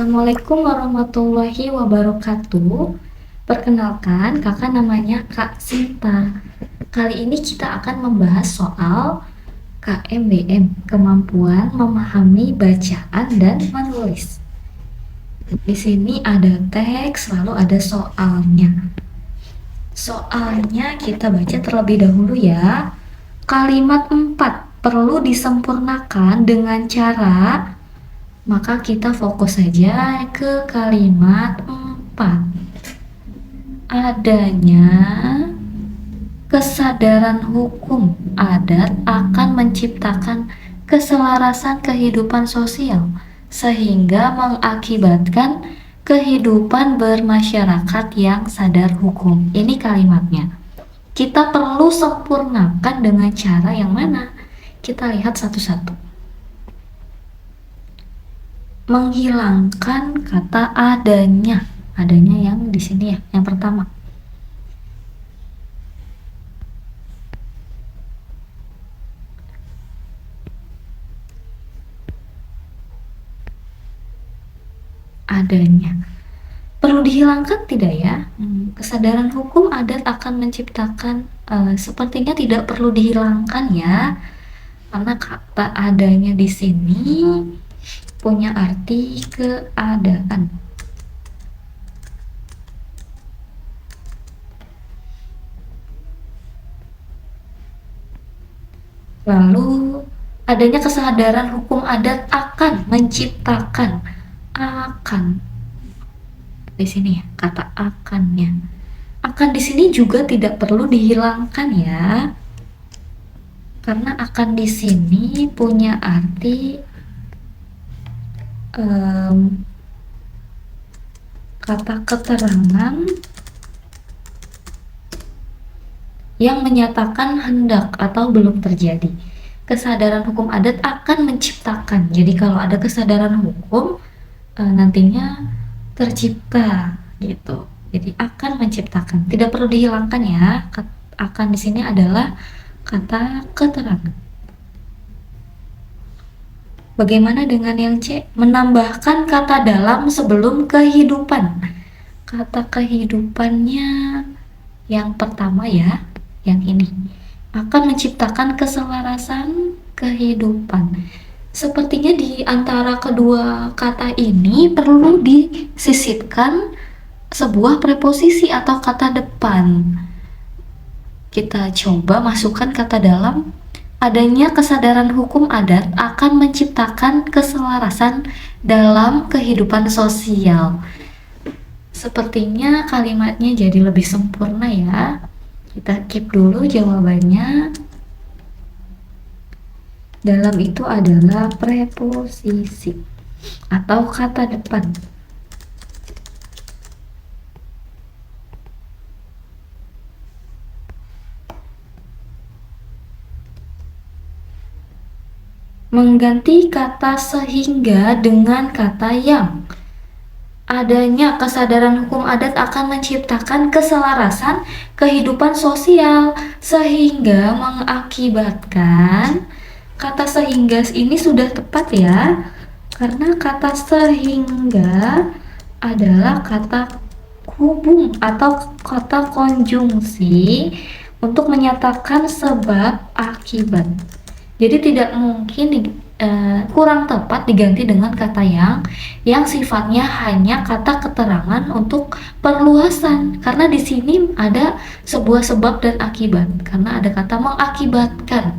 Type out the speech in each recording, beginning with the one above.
Assalamualaikum warahmatullahi wabarakatuh. Perkenalkan, kakak namanya Kak Sinta. Kali ini kita akan membahas soal KMBM, kemampuan memahami bacaan dan menulis. Di sini ada teks, lalu ada soalnya. Soalnya kita baca terlebih dahulu ya. Kalimat 4 perlu disempurnakan dengan cara, maka kita fokus saja ke kalimat 4. Adanya kesadaran hukum adat akan menciptakan keselarasan kehidupan sosial sehingga mengakibatkan kehidupan bermasyarakat yang sadar hukum. Ini kalimatnya. Kita perlu sempurnakan dengan cara yang mana? Kita lihat satu-satu. Menghilangkan kata adanya yang di sini ya, yang pertama. Adanya perlu dihilangkan tidak ya? Kesadaran hukum adat akan menciptakan, sepertinya tidak perlu dihilangkan ya, karena kata adanya di sini punya arti keadaan. Lalu adanya kesadaran hukum adat akan menciptakan, akan di sini ya, kata akannya. Akan di sini juga tidak perlu dihilangkan ya, karena akan di sini punya arti kata keterangan yang menyatakan hendak atau belum terjadi. Kesadaran hukum adat akan menciptakan. Jadi kalau ada kesadaran hukum, nantinya tercipta gitu. Jadi akan menciptakan. Tidak perlu dihilangkan ya. Akan di sini adalah kata keterangan. Bagaimana dengan yang C? Menambahkan kata dalam sebelum kehidupan. Kata kehidupannya yang pertama ya, yang ini. Akan menciptakan keselarasan kehidupan. Sepertinya di antara kedua kata ini perlu disisipkan sebuah preposisi atau kata depan. Kita coba masukkan kata dalam. Adanya kesadaran hukum adat akan menciptakan keselarasan dalam kehidupan sosial. Sepertinya kalimatnya jadi lebih sempurna ya. Kita keep dulu jawabannya. Dalam itu adalah preposisi atau kata depan. Mengganti kata sehingga dengan kata yang. Adanya kesadaran hukum adat akan menciptakan keselarasan kehidupan sosial sehingga mengakibatkan, kata sehingga ini sudah tepat ya, karena kata sehingga adalah kata hubung atau kata konjungsi untuk menyatakan sebab akibat. Jadi tidak mungkin kurang tepat diganti dengan kata yang sifatnya hanya kata keterangan untuk perluasan, karena di sini ada sebuah sebab dan akibat, karena ada kata mengakibatkan,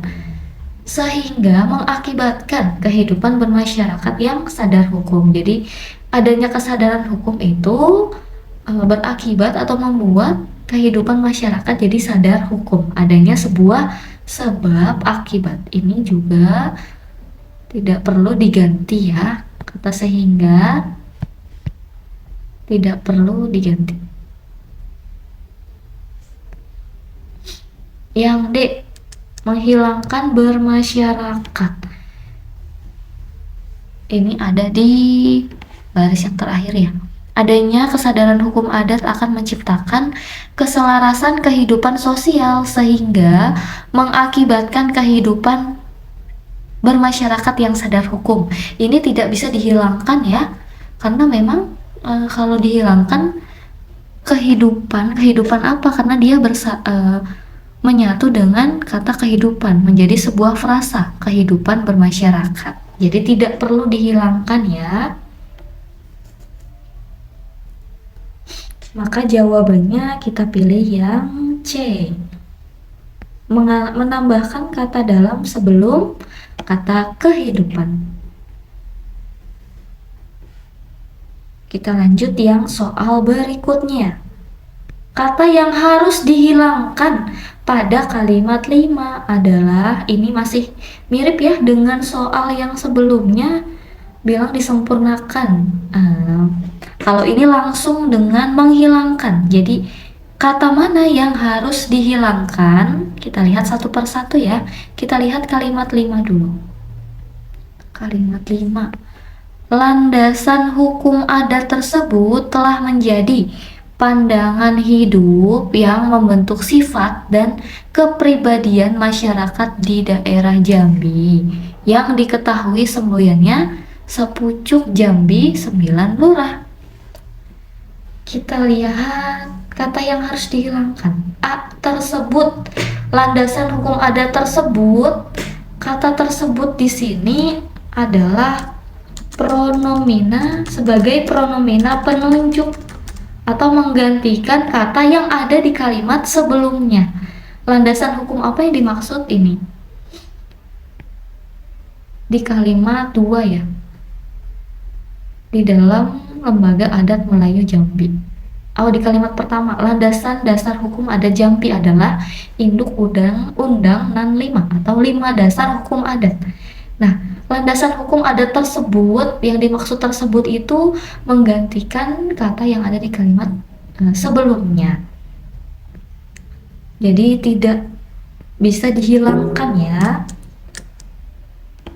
sehingga mengakibatkan kehidupan bermasyarakat yang sadar hukum. Jadi adanya kesadaran hukum itu berakibat atau membuat kehidupan masyarakat jadi sadar hukum. Adanya sebuah sebab akibat ini juga tidak perlu diganti ya, kata sehingga tidak perlu diganti. Yang D, menghilangkan bermasyarakat. Ini ada di baris yang terakhir ya. Adanya kesadaran hukum adat akan menciptakan keselarasan kehidupan sosial sehingga mengakibatkan kehidupan bermasyarakat yang sadar hukum. Ini tidak bisa dihilangkan ya, Karena memang kalau dihilangkan kehidupan apa? Karena dia menyatu dengan kata kehidupan menjadi sebuah frasa kehidupan bermasyarakat. Jadi tidak perlu dihilangkan ya. Maka jawabannya kita pilih yang C. Menambahkan kata dalam sebelum kata kehidupan. Kita lanjut yang soal berikutnya. Kata yang harus dihilangkan pada kalimat 5 adalah, ini masih mirip ya dengan soal yang sebelumnya, bilang disempurnakan. Kalau ini langsung dengan menghilangkan. Jadi kata mana yang harus dihilangkan? Kita lihat satu persatu ya. Kita lihat kalimat 5 dulu. Kalimat 5. Landasan hukum adat tersebut telah menjadi pandangan hidup yang membentuk sifat dan kepribadian masyarakat di daerah Jambi yang diketahui semboyannya Sepucuk Jambi 9 Lurah. Kita lihat kata yang harus dihilangkan. A. Tersebut. Landasan hukum adat tersebut. Kata tersebut di sini adalah pronomina sebagai pronomina penunjuk atau menggantikan kata yang ada di kalimat sebelumnya. Landasan hukum apa yang dimaksud ini? Di kalimat 2 ya. Di dalam Lembaga Adat Melayu Jambi. Di kalimat pertama, landasan dasar hukum adat Jambi adalah Induk Undang Nan 5 atau 5 dasar hukum adat. Nah, landasan hukum adat tersebut, yang dimaksud tersebut itu menggantikan kata yang ada di kalimat sebelumnya. Jadi tidak bisa dihilangkan ya.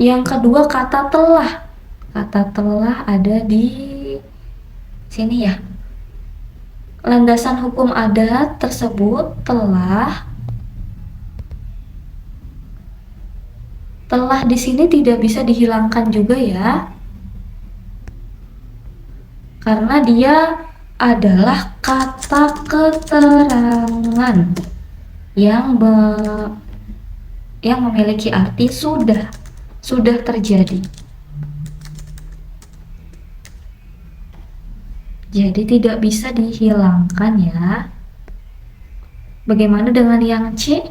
Yang kedua, kata telah. Kata telah ada di sini ya. Landasan hukum adat tersebut telah di sini tidak bisa dihilangkan juga ya. Karena dia adalah kata keterangan yang memiliki arti sudah terjadi. Jadi tidak bisa dihilangkan ya. Bagaimana dengan yang C?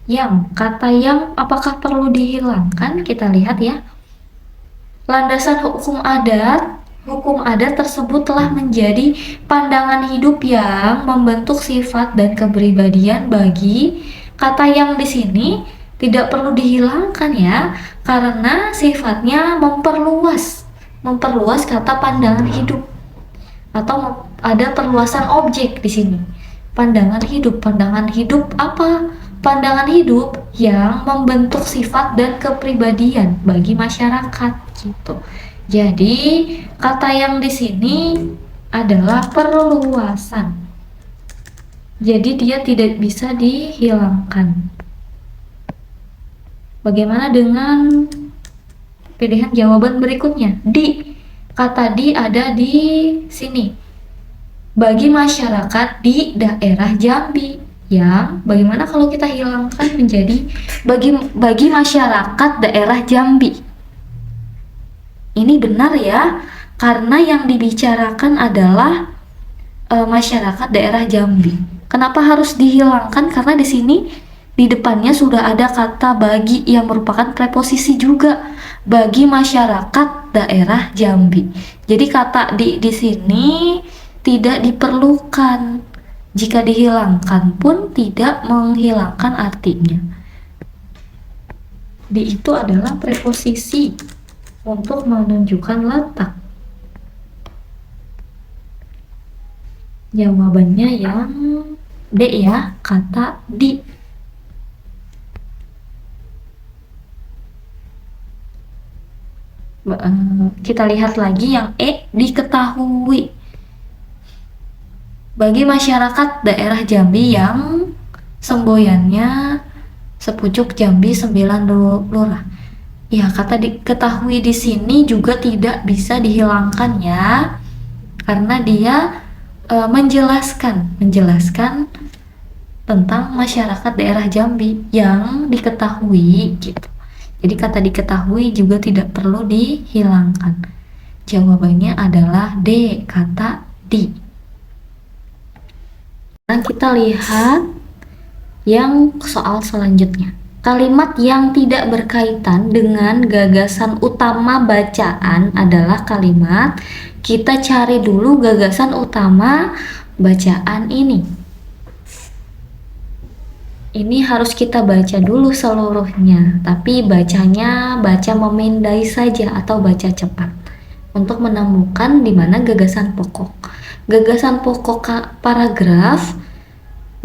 Yang kata yang apakah perlu dihilangkan? Kita lihat ya. Landasan hukum adat tersebut telah menjadi pandangan hidup yang membentuk sifat dan kepribadian bagi kata yang di sini tidak perlu dihilangkan ya, karena sifatnya memperluas kata pandangan hidup, atau ada perluasan objek di sini. Pandangan hidup apa? Pandangan hidup yang membentuk sifat dan kepribadian bagi masyarakat gitu. Jadi kata yang di sini adalah perluasan. Jadi dia tidak bisa dihilangkan. Bagaimana dengan pilihan jawaban berikutnya? Di. Kata di ada di sini. Bagi masyarakat di daerah Jambi. Yang bagaimana kalau kita hilangkan menjadi bagi masyarakat daerah Jambi? Ini benar ya, karena yang dibicarakan adalah masyarakat daerah Jambi. Kenapa harus dihilangkan? Karena di sini di depannya sudah ada kata bagi yang merupakan preposisi juga, bagi masyarakat daerah Jambi. Jadi kata di sini tidak diperlukan. Jika dihilangkan pun tidak menghilangkan artinya. Di itu adalah preposisi untuk menunjukkan letak. Jawabannya yang D ya, kata di. Kita lihat lagi yang E, diketahui. Bagi masyarakat daerah Jambi yang semboyannya Sepucuk Jambi 9 Lurah. Ya, kata diketahui di sini juga tidak bisa dihilangkan ya, karena dia menjelaskan tentang masyarakat daerah Jambi yang diketahui gitu. Jadi kata diketahui juga tidak perlu dihilangkan. Jawabannya adalah D, kata di. Nah, kita lihat yang soal selanjutnya. Kalimat yang tidak berkaitan dengan gagasan utama bacaan adalah kalimat. Kita cari dulu gagasan utama bacaan ini. Ini harus kita baca dulu seluruhnya, tapi bacanya baca memindai saja atau baca cepat untuk menemukan di mana gagasan pokok. Gagasan pokok paragraf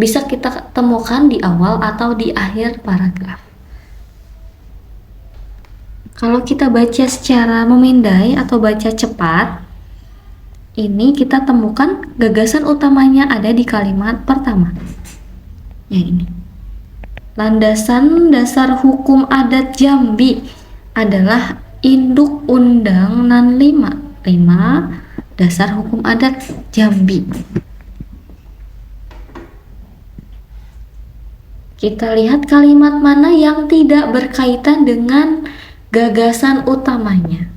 bisa kita temukan di awal atau di akhir paragraf. Kalau kita baca secara memindai atau baca cepat, ini kita temukan gagasan utamanya ada di kalimat pertama. Yang ini. Landasan dasar hukum adat Jambi adalah Induk Undang Nan 5. Dasar hukum adat Jambi. Kita lihat kalimat mana yang tidak berkaitan dengan gagasan utamanya.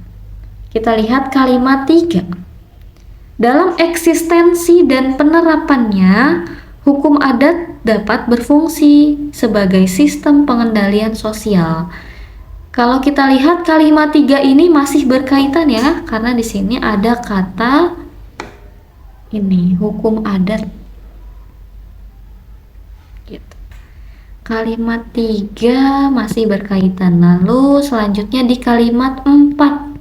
Kita lihat kalimat 3. Dalam eksistensi dan penerapannya, hukum adat dapat berfungsi sebagai sistem pengendalian sosial. Kalau kita lihat kalimat 3 ini masih berkaitan ya, karena di sini ada kata ini, hukum adat. Gitu. Kalimat 3 masih berkaitan. Lalu selanjutnya di kalimat 4.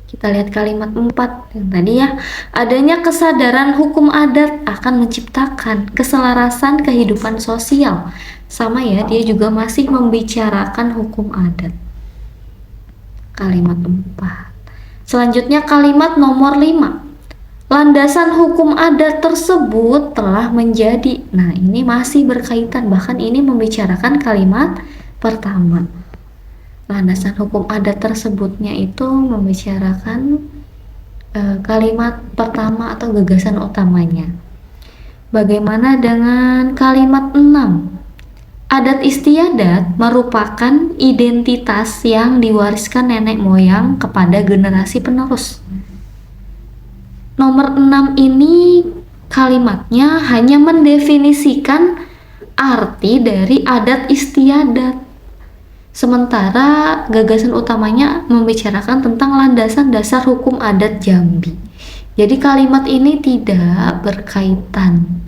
Kita lihat kalimat 4 yang tadi ya. Adanya kesadaran hukum adat akan menciptakan keselarasan kehidupan sosial. Sama ya, dia juga masih membicarakan hukum adat. Kalimat 4. Selanjutnya kalimat nomor 5. Landasan hukum adat tersebut telah menjadi. Nah, ini masih berkaitan, bahkan ini membicarakan kalimat pertama. Landasan hukum adat tersebutnya itu membicarakan kalimat pertama atau gagasan utamanya. Bagaimana dengan kalimat 6? Adat istiadat merupakan identitas yang diwariskan nenek moyang kepada generasi penerus. Nomor 6 ini kalimatnya hanya mendefinisikan arti dari adat istiadat. Sementara gagasan utamanya membicarakan tentang landasan dasar hukum adat Jambi. Jadi kalimat ini tidak berkaitan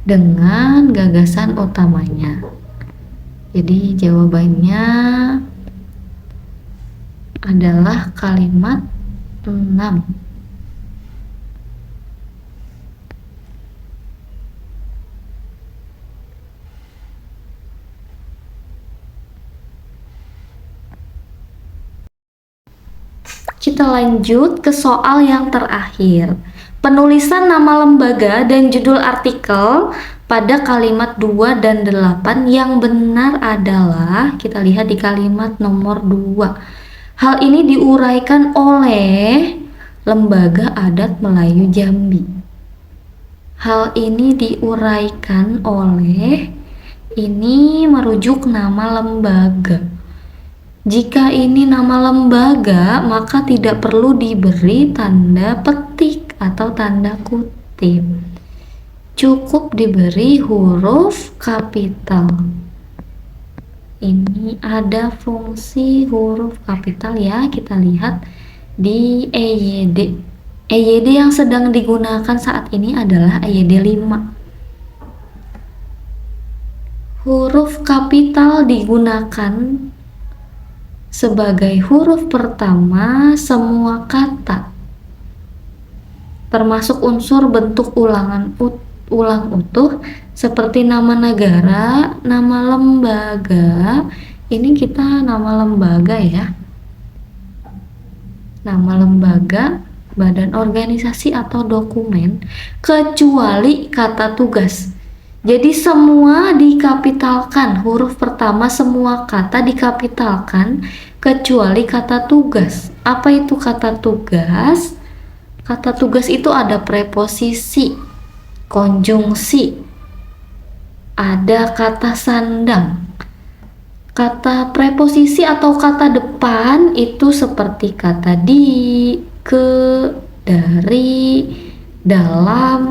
dengan gagasan utamanya. Jadi jawabannya adalah kalimat 6. Kita lanjut ke soal yang terakhir. Penulisan nama lembaga dan judul artikel pada kalimat 2 dan 8 yang benar adalah, kita lihat di kalimat nomor 2. Hal ini diuraikan oleh Lembaga Adat Melayu Jambi. Hal ini diuraikan oleh, ini merujuk nama lembaga. Jika ini nama lembaga, maka tidak perlu diberi tanda petik atau tanda kutip. Cukup diberi huruf kapital. Ini ada fungsi huruf kapital ya, kita lihat di EYD. EYD yang sedang digunakan saat ini adalah EYD 5. Huruf kapital digunakan sebagai huruf pertama semua kata, termasuk unsur bentuk ulang utuh seperti nama negara, nama lembaga. Ini kita nama lembaga ya, nama lembaga, badan organisasi atau dokumen, kecuali kata tugas. Jadi semua dikapitalkan, huruf pertama semua kata dikapitalkan kecuali kata tugas. Apa itu kata tugas? Kata tugas itu ada preposisi, konjungsi, ada kata sandang. Kata preposisi atau kata depan itu seperti kata di, ke, dari, dalam.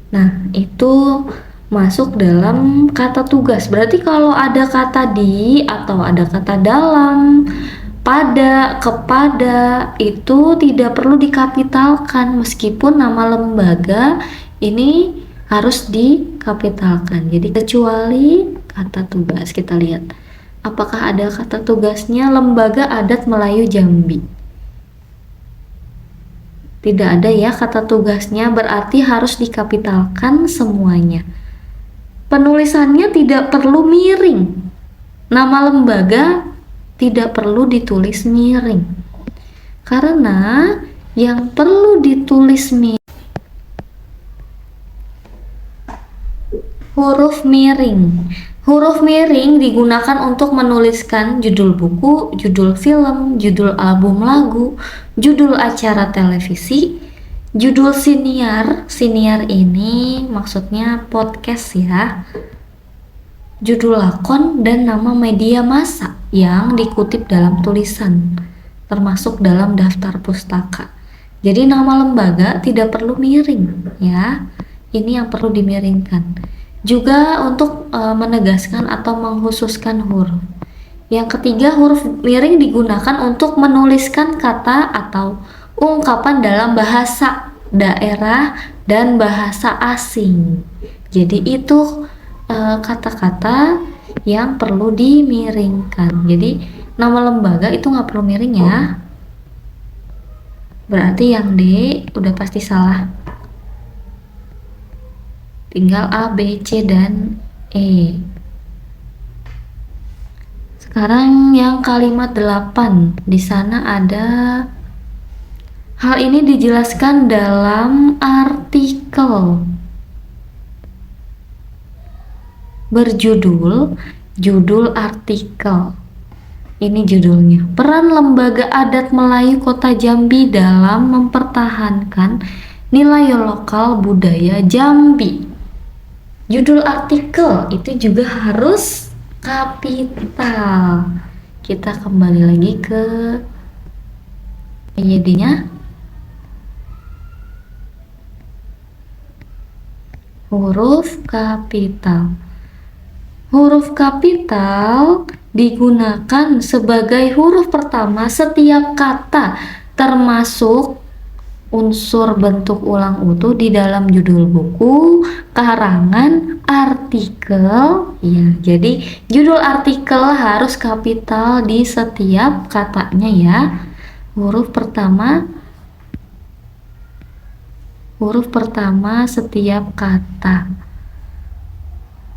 Nah, itu masuk dalam kata tugas. Berarti kalau ada kata di atau ada kata dalam, pada, kepada, itu tidak perlu dikapitalkan meskipun nama lembaga ini harus dikapitalkan. Jadi kecuali kata tugas, kita lihat apakah ada kata tugasnya Lembaga Adat Melayu Jambi. Tidak ada ya kata tugasnya, berarti harus dikapitalkan semuanya. Penulisannya tidak perlu miring. Nama lembaga tidak perlu ditulis miring. Karena yang perlu ditulis miring huruf miring. Huruf miring digunakan untuk menuliskan judul buku, judul film, judul album lagu, judul acara televisi, judul siniar. Siniar ini maksudnya podcast ya. Judul lakon dan nama media massa yang dikutip dalam tulisan, termasuk dalam daftar pustaka. Jadi nama lembaga tidak perlu miring ya. Ini yang perlu dimiringkan. Juga untuk menegaskan atau mengkhususkan huruf. Yang ketiga, huruf miring digunakan untuk menuliskan kata atau ungkapan dalam bahasa daerah dan bahasa asing. Jadi itu kata-kata yang perlu dimiringkan. Jadi nama lembaga itu nggak perlu miring ya. Berarti yang D udah pasti salah. Tinggal A, B, C, dan E. Sekarang yang kalimat 8. Di sana ada hal ini dijelaskan dalam artikel berjudul judul artikel. Ini judulnya. Peran Lembaga Adat Melayu Kota Jambi dalam mempertahankan nilai lokal budaya Jambi. Judul artikel itu juga harus kapital. Kita kembali lagi ke PYD-nya. Huruf kapital. Huruf kapital digunakan sebagai huruf pertama setiap kata, termasuk unsur bentuk ulang utuh di dalam judul buku, karangan, artikel. Ya, jadi judul artikel harus kapital di setiap katanya ya. Huruf pertama setiap kata.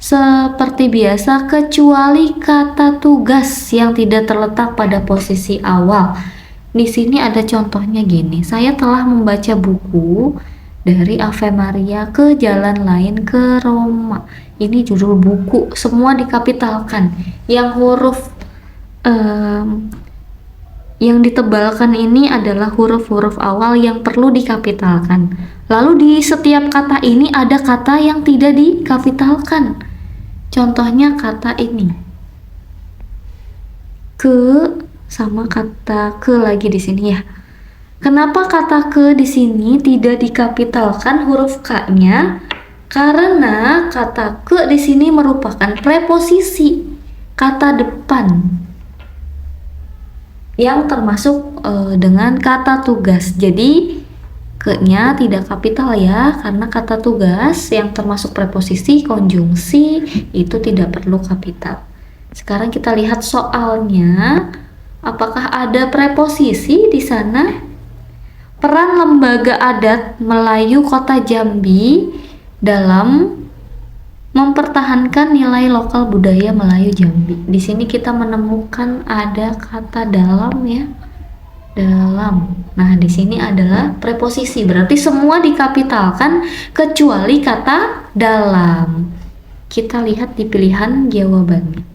Seperti biasa kecuali kata tugas yang tidak terletak pada posisi awal. Di sini ada contohnya gini, saya telah membaca buku dari Ave Maria ke Jalan Lain ke Roma. Ini judul buku, semua dikapitalkan. Yang huruf yang ditebalkan ini adalah huruf-huruf awal yang perlu dikapitalkan. Lalu di setiap kata ini ada kata yang tidak dikapitalkan. Contohnya kata ini. Ke sama kata ke lagi di sini ya. Kenapa kata ke di sini tidak dikapitalkan huruf K-nya? Karena kata ke di sini merupakan preposisi kata depan yang termasuk dengan kata tugas. Jadi ke-nya tidak kapital ya, karena kata tugas yang termasuk preposisi, konjungsi itu tidak perlu kapital. Sekarang kita lihat soalnya. Apakah ada preposisi di sana? Peran Lembaga Adat Melayu Kota Jambi dalam mempertahankan nilai lokal budaya Melayu Jambi. Di sini kita menemukan ada kata dalam ya. dalam. Nah, di sini adalah preposisi, berarti semua dikapitalkan kecuali kata dalam. Kita lihat di pilihan jawabannya.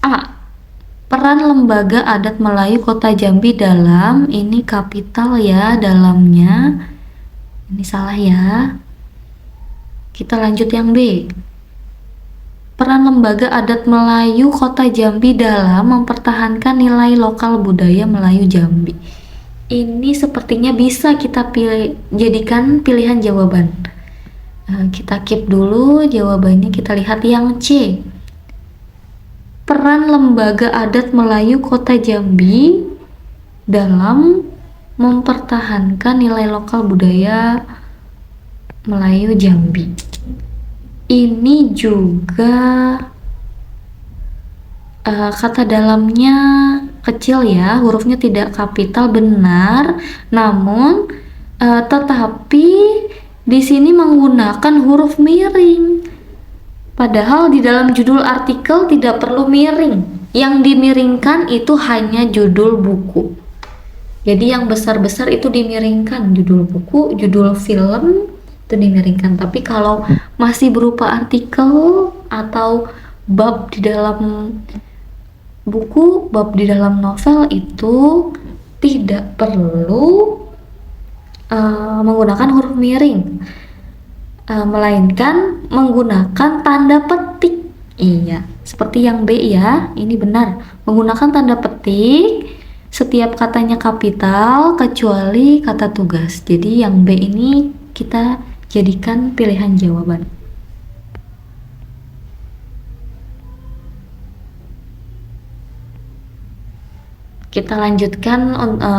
A. Peran lembaga adat Melayu Kota Jambi dalam, ini kapital ya dalamnya. Ini salah ya. Kita lanjut yang B. Peran lembaga adat Melayu Kota Jambi dalam mempertahankan nilai lokal budaya Melayu Jambi. Ini sepertinya bisa kita jadikan pilihan jawaban. Kita keep dulu jawabannya, kita lihat yang C. Peran lembaga adat Melayu Kota Jambi dalam mempertahankan nilai lokal budaya Melayu Jambi. Ini juga kata dalamnya kecil ya, hurufnya tidak kapital, benar. Namun tetapi di sini menggunakan huruf miring. Padahal di dalam judul artikel tidak perlu miring. Yang dimiringkan itu hanya judul buku. Jadi yang besar-besar itu dimiringkan, judul buku, judul film itu dimiringkan. Tapi kalau masih berupa artikel atau bab di dalam buku, bab di dalam novel itu tidak perlu menggunakan huruf miring, melainkan menggunakan tanda petik. Iya, seperti yang B ya, ini benar, menggunakan tanda petik. Setiap katanya kapital kecuali kata tugas. Jadi yang B ini kita jadikan pilihan jawaban. Kita lanjutkan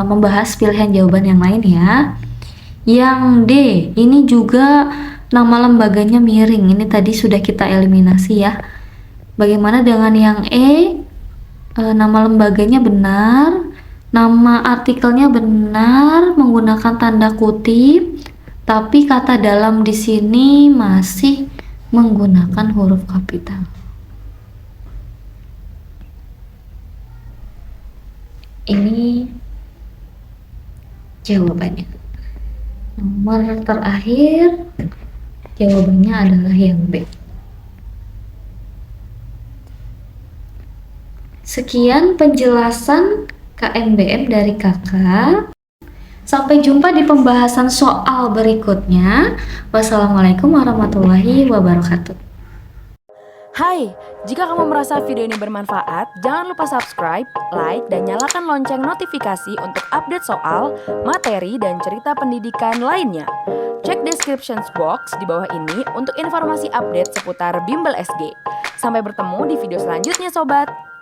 membahas pilihan jawaban yang lain ya. Yang D, ini juga nama lembaganya miring. Ini tadi sudah kita eliminasi ya. Bagaimana dengan yang E? Nama lembaganya benar, nama artikelnya benar, menggunakan tanda kutip, tapi kata dalam di sini masih menggunakan huruf kapital. Ini jawabannya. Nomor terakhir jawabannya adalah yang B. Sekian penjelasan KMBM dari Kakak. Sampai jumpa di pembahasan soal berikutnya. Wassalamualaikum warahmatullahi wabarakatuh. Hai, jika kamu merasa video ini bermanfaat, jangan lupa subscribe, like, dan nyalakan lonceng notifikasi untuk update soal, materi, dan cerita pendidikan lainnya. Cek description box di bawah ini untuk informasi update seputar Bimbel SG. Sampai bertemu di video selanjutnya, Sobat!